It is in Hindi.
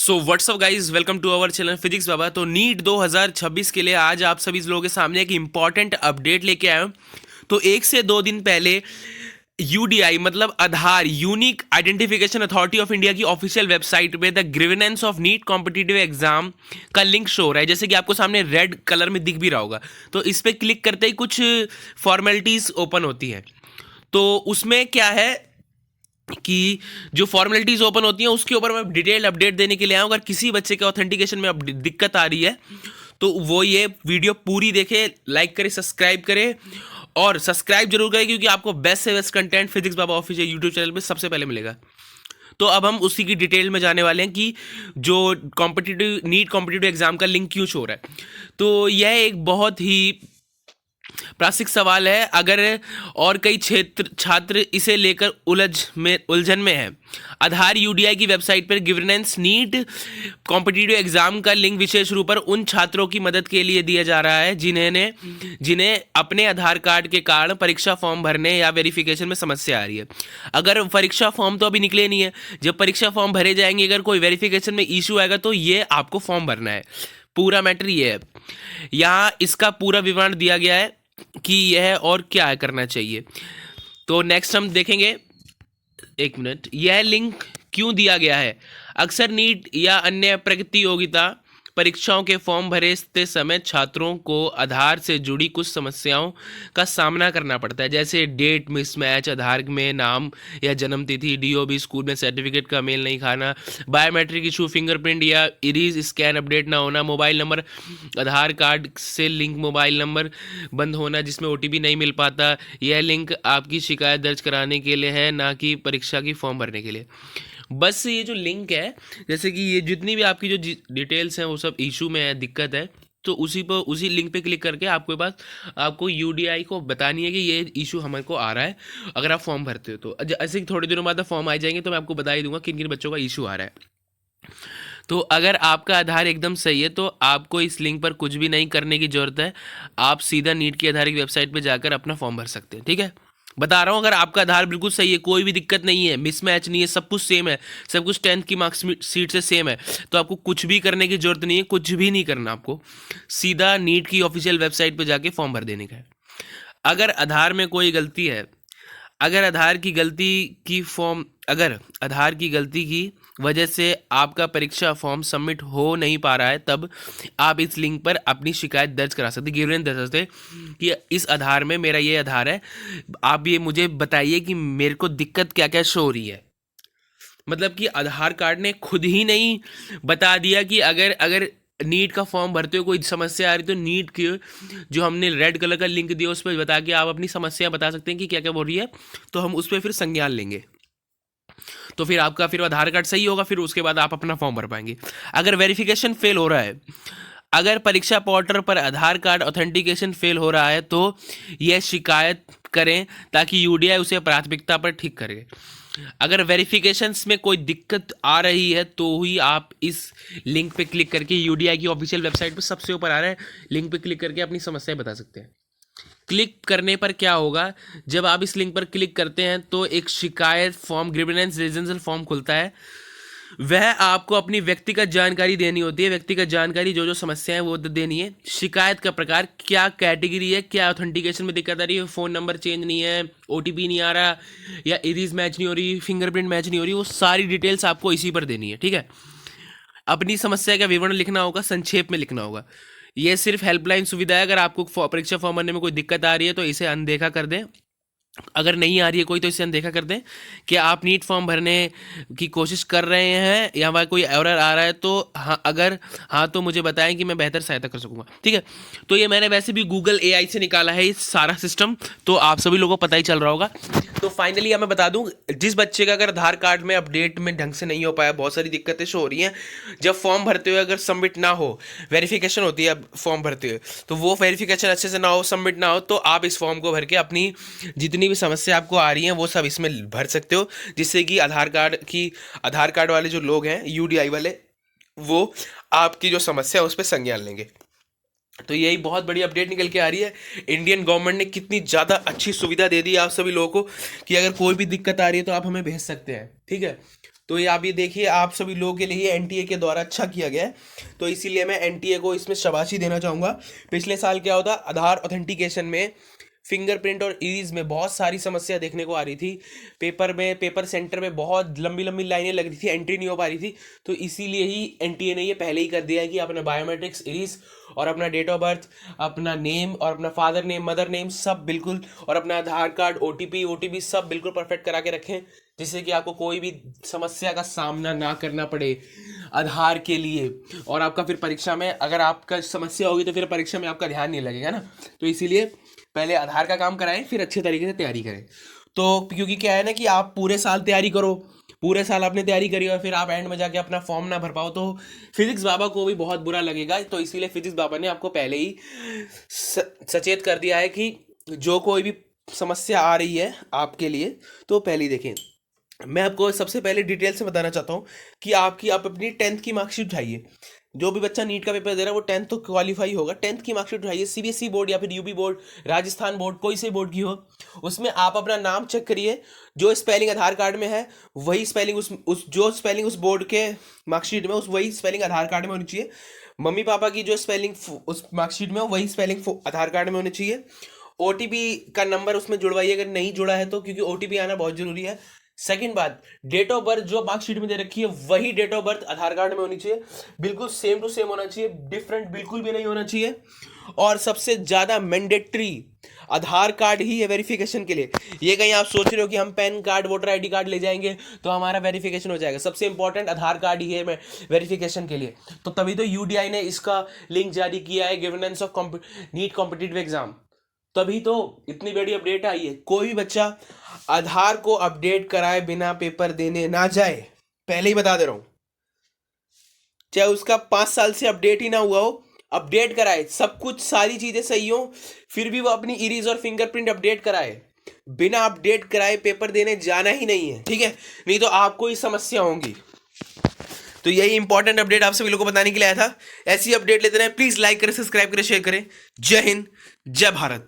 So what's up guys, welcome to our channel physics Baba. तो नीट 2026 के लिए आज आप सभी लोगों के सामने एक इंपॉर्टेंट अपडेट लेके आया हूँ। तो 1 से 2 दिन पहले यूडीआई मतलब Aadhaar unique identification authority of India की ऑफिशियल वेबसाइट पे the grievance of NEET competitive exam का लिंक शो हो रहा है, जैसे कि आपको सामने रेड कलर में दिख भी रहा होगा। तो इस पर क्लिक करते ही कुछ फॉर्मेलिटीज ओपन होती हैं। तो उसमें क्या है कि जो फॉर्मेलिटीज ओपन होती हैं उसके ऊपर मैं डिटेल अपडेट देने के लिए आया हूं। अगर किसी बच्चे के ऑथेंटिकेशन में अब दिक्कत आ रही है तो वो ये वीडियो पूरी देखे, लाइक करे, सब्सक्राइब करे और सब्सक्राइब जरूर करें, क्योंकि आपको बेस्ट से बेस्ट कंटेंट फिजिक्स बाबा ऑफिशियल यूट्यूब चैनल पे सबसे पहले मिलेगा। तो अब हम उसी की डिटेल में जाने वाले हैं कि जो नीट कॉम्पिटिटिव एग्जाम का लिंक क्यों शो हो रहा है। तो यह एक बहुत ही प्रासंगिक सवाल है अगर और कई छात्र इसे लेकर उलझन में है। आधार यूडीआई की वेबसाइट पर गिवर्नेंस नीट कॉम्पिटिटिव एग्जाम का लिंक विशेष रूप पर उन छात्रों की मदद के लिए दिया जा रहा है जिन्हें अपने आधार कार्ड के कारण परीक्षा फॉर्म भरने या वेरिफिकेशन में समस्या आ रही है। अगर परीक्षा फॉर्म तो अभी निकले नहीं है, जब परीक्षा फॉर्म भरे जाएंगे अगर कोई वेरिफिकेशन में इशू आएगा तो ये आपको फॉर्म भरना है। पूरा मैटर ये है, यहाँ इसका पूरा विवरण दिया गया है कि यह और क्या करना चाहिए। तो नेक्स्ट हम देखेंगे। एक मिनट, यह लिंक क्यों दिया गया है? अक्सर नीट या अन्य प्रतियोगिता परीक्षाओं के फॉर्म भरते समय छात्रों को आधार से जुड़ी कुछ समस्याओं का सामना करना पड़ता है, जैसे डेट मिसमैच, आधार में नाम या जन्म तिथि, डीओबी स्कूल में सर्टिफिकेट का मेल नहीं खाना, बायोमेट्रिक इशू, फिंगरप्रिंट या इरीज स्कैन अपडेट ना होना, मोबाइल नंबर आधार कार्ड से लिंक मोबाइल नंबर बंद होना जिसमें ओटीपी नहीं मिल पाता। यह लिंक आपकी शिकायत दर्ज कराने के लिए है, ना कि परीक्षा की फॉर्म भरने के लिए। बस ये जो लिंक है, जैसे कि ये जितनी भी आपकी जो डिटेल्स हैं वो सब इशू में है, दिक्कत है, तो उसी लिंक पे क्लिक करके आपको यूडीआई को बतानी है कि ये इशू हमारे को आ रहा है अगर आप फॉर्म भरते हो। तो ऐसे कि थोड़े दिनों बाद फॉर्म आ जाएंगे तो मैं आपको बता ही दूंगा किन किन बच्चों का इशू आ रहा है। तो अगर आपका आधार एकदम सही है तो आपको इस लिंक पर कुछ भी नहीं करने की जरूरत है, आप सीधा नीट की आधार की वेबसाइट पर जाकर अपना फॉर्म भर सकते हैं। ठीक है, बता रहा हूँ, अगर आपका आधार बिल्कुल सही है, कोई भी दिक्कत नहीं है, मिसमैच नहीं है, सब कुछ सेम है, सब कुछ 10th की मार्क्सशीट से सेम है, तो आपको कुछ भी करने की जरूरत नहीं है, कुछ भी नहीं करना। आपको सीधा नीट की ऑफिशियल वेबसाइट पर जाके फॉर्म भर देने का है। अगर आधार में कोई गलती है, अगर आधार की गलती की वजह से आपका परीक्षा फॉर्म सबमिट हो नहीं पा रहा है, तब आप इस लिंक पर अपनी शिकायत दर्ज करा सकते, गिवन दे सकते कि इस आधार में मेरा ये आधार है, आप ये मुझे बताइए कि मेरे को दिक्कत क्या क्या शो हो रही है। मतलब कि आधार कार्ड ने खुद ही नहीं बता दिया कि अगर नीट का फॉर्म भरते हो कोई समस्या आ रही तो नीट के जो हमने रेड कलर का लिंक दिया उस पर बता के आप अपनी समस्या बता सकते हैं कि क्या क्या हो रही है, तो हम उस पर फिर संज्ञान लेंगे। तो फिर आपका फिर आधार कार्ड सही होगा, फिर उसके बाद आप अपना फॉर्म भर पाएंगे। अगर वेरिफिकेशन फेल हो रहा है, अगर परीक्षा पोर्टल पर आधार कार्ड ऑथेंटिकेशन फेल हो रहा है तो यह शिकायत करें ताकि यूडीआई उसे प्राथमिकता पर ठीक करे। अगर वेरिफिकेशंस में कोई दिक्कत आ रही है तो ही आप इस लिंक पे क्लिक करके, यूडीआई की ऑफिशियल वेबसाइट पे सबसे ऊपर आ रहा है, लिंक पे क्लिक करके अपनी समस्या बता सकते हैं। क्लिक करने पर क्या होगा, जब आप इस लिंक पर क्लिक करते हैं तो एक शिकायत फॉर्म, ग्रीवेंस रेजिडेंशियल फॉर्म खुलता है। वह आपको अपनी व्यक्तिगत जानकारी देनी होती है, व्यक्तिगत जानकारी जो समस्याएं वो देनी है। शिकायत का प्रकार, क्या कैटेगरी है, क्या ऑथेंटिकेशन में दिक्कत आ रही है, फ़ोन नंबर चेंज नहीं है, ओटीपी नहीं आ रहा, या इरीज मैच नहीं हो रही, फिंगरप्रिंट मैच नहीं हो रही, वो सारी डिटेल्स आपको इसी पर देनी है। ठीक है, अपनी समस्या का विवरण लिखना होगा, संक्षेप में लिखना होगा। ये सिर्फ हेल्पलाइन सुविधा है, अगर आपको परीक्षा फॉर्म भरने में कोई दिक्कत आ रही है तो इसे अनदेखा कर दें। अगर नहीं आ रही है कोई तो इसे अनदेखा कर दें। कि आप नीट फॉर्म भरने की कोशिश कर रहे हैं या वहाँ कोई एरर आ रहा है तो हाँ, अगर हाँ तो मुझे बताएं कि मैं बेहतर सहायता कर सकूंगा। ठीक है, तो ये मैंने वैसे भी गूगल एआई से निकाला है ये सारा सिस्टम, तो आप सभी लोगों को पता ही चल रहा होगा। तो फाइनली मैं बता दूं, जिस बच्चे का अगर आधार कार्ड में अपडेट में ढंग से नहीं हो पाया, बहुत सारी दिक्कतें शो हो रही हैं, जब फॉर्म भरते हुए अगर सबमिट ना हो, वेरिफिकेशन होती है फॉर्म भरते हुए, तो वो वेरिफिकेशन अच्छे से ना हो, सबमिट ना हो, तो आप इस फॉर्म को भर के अपनी जितनी भी समस्या आपको आ रही है वो सब इसमें भर सकते हो, जिससे कि आधार कार्ड वाले जो लोग हैं यूडीआई वाले, वो आपकी जो समस्या है उस पर संज्ञान लेंगे। तो यही बहुत बड़ी अपडेट निकल के आ रही है। इंडियन गवर्नमेंट ने कितनी ज़्यादा अच्छी सुविधा दे दी आप सभी लोगों को कि अगर कोई भी दिक्कत आ रही है तो आप हमें भेज सकते हैं। ठीक है, तो ये आप ये देखिए, आप सभी लोगों के लिए एनटीए के द्वारा अच्छा किया गया है, तो इसीलिए मैं एनटीए को इसमें शाबाशी देना चाहूँगा। पिछले साल क्या होता, आधार ऑथेंटिकेशन में फिंगरप्रिंट और इरीज में बहुत सारी समस्या देखने को आ रही थी। पेपर सेंटर में बहुत लंबी लंबी लाइनें लग रही थी, एंट्री नहीं हो पा रही थी। तो इसीलिए ही एनटीए ने ये पहले ही कर दिया है कि अपना बायोमेट्रिक्स, इरीज और अपना डेट ऑफ बर्थ, अपना नेम और अपना फादर नेम, मदर नेम सब बिल्कुल, और अपना आधार कार्ड, ओटीपी सब बिल्कुल परफेक्ट करा के रखें, जिससे कि आपको कोई भी समस्या का सामना ना करना पड़े आधार के लिए। और आपका फिर परीक्षा में अगर आपका समस्या होगी तो फिर परीक्षा में आपका ध्यान नहीं लगेगा ना। तो इसीलिए पहले आधार का काम कराएं, फिर अच्छे तरीके से तैयारी करें। तो क्योंकि क्या है ना कि आप पूरे साल तैयारी करो, पूरे साल आपने तैयारी करी और फिर आप एंड में जाके अपना फॉर्म ना भर पाओ तो फिजिक्स बाबा को भी बहुत बुरा लगेगा। तो इसीलिए फिजिक्स बाबा ने आपको पहले ही सचेत कर दिया है कि जो कोई भी समस्या आ रही है आपके लिए तो पहले ही देखें। मैं आपको सबसे पहले डिटेल से बताना चाहता हूँ कि आप अपनी 10th की मार्कशीट उठाइए। जो भी बच्चा नीट का पेपर दे रहा है वो 10th तो क्वालिफाई होगा, 10th की मार्कशीट उठाइए, सीबीएसई बोर्ड या फिर यूपी बोर्ड, राजस्थान बोर्ड, कोई से बोर्ड की हो। उसमें आप अपना नाम चेक करिए, जो स्पेलिंग आधार कार्ड में है वही स्पेलिंग जो स्पेलिंग उस बोर्ड के मार्कशीट में वही स्पेलिंग आधार कार्ड में होनी चाहिए। मम्मी पापा की जो स्पेलिंग उस मार्कशीट में हो वही स्पेलिंग आधार कार्ड में होनी चाहिए। ओटीपी का नंबर उसमें जुड़वाइए अगर नहीं जुड़ा है तो, क्योंकि ओटीपी आना बहुत जरूरी है। सेकंड बात, डेट ऑफ बर्थ जो मार्कशीट में दे रखी है वही date of birth Aadhaar card में होनी चाहिए, बिल्कुल सेम टू सेम होना चाहिए, डिफरेंट बिल्कुल भी नहीं होना चाहिए। और सबसे ज्यादा मैंडेटरी आधार कार्ड ही है वेरिफिकेशन के लिए। ये कहीं आप सोच रहे हो कि हम pan card, voter ID card ले जाएंगे तो हमारा वेरिफिकेशन हो जाएगा, सबसे इंपॉर्टेंट आधार कार्ड ही है वेरिफिकेशन के लिए। तो तभी तो यूडीआई ने इसका लिंक जारी किया है, गिवर्नेंस ऑफ नीट कॉम्पिटिटिव एग्जाम, तभी तो इतनी बड़ी अपडेट आई है। कोई भी बच्चा आधार को अपडेट कराए बिना पेपर देने ना जाए, पहले ही बता दे रहा हूं। चाहे उसका 5 साल से अपडेट ही ना हुआ हो, अपडेट कराए, सब कुछ सारी चीजें सही हो, फिर भी वो अपनी इरीज और फिंगरप्रिंट अपडेट कराए। बिना अपडेट कराए पेपर देने जाना ही नहीं है, ठीक है? नहीं तो आपको ही समस्या होंगी। तो यही इंपॉर्टेंट अपडेट आप सभी लोगों को बताने के लिए आया था। ऐसी अपडेट लेते रहे, प्लीज लाइक करें, सब्सक्राइब करें, शेयर करें। जय हिंद, जय भारत।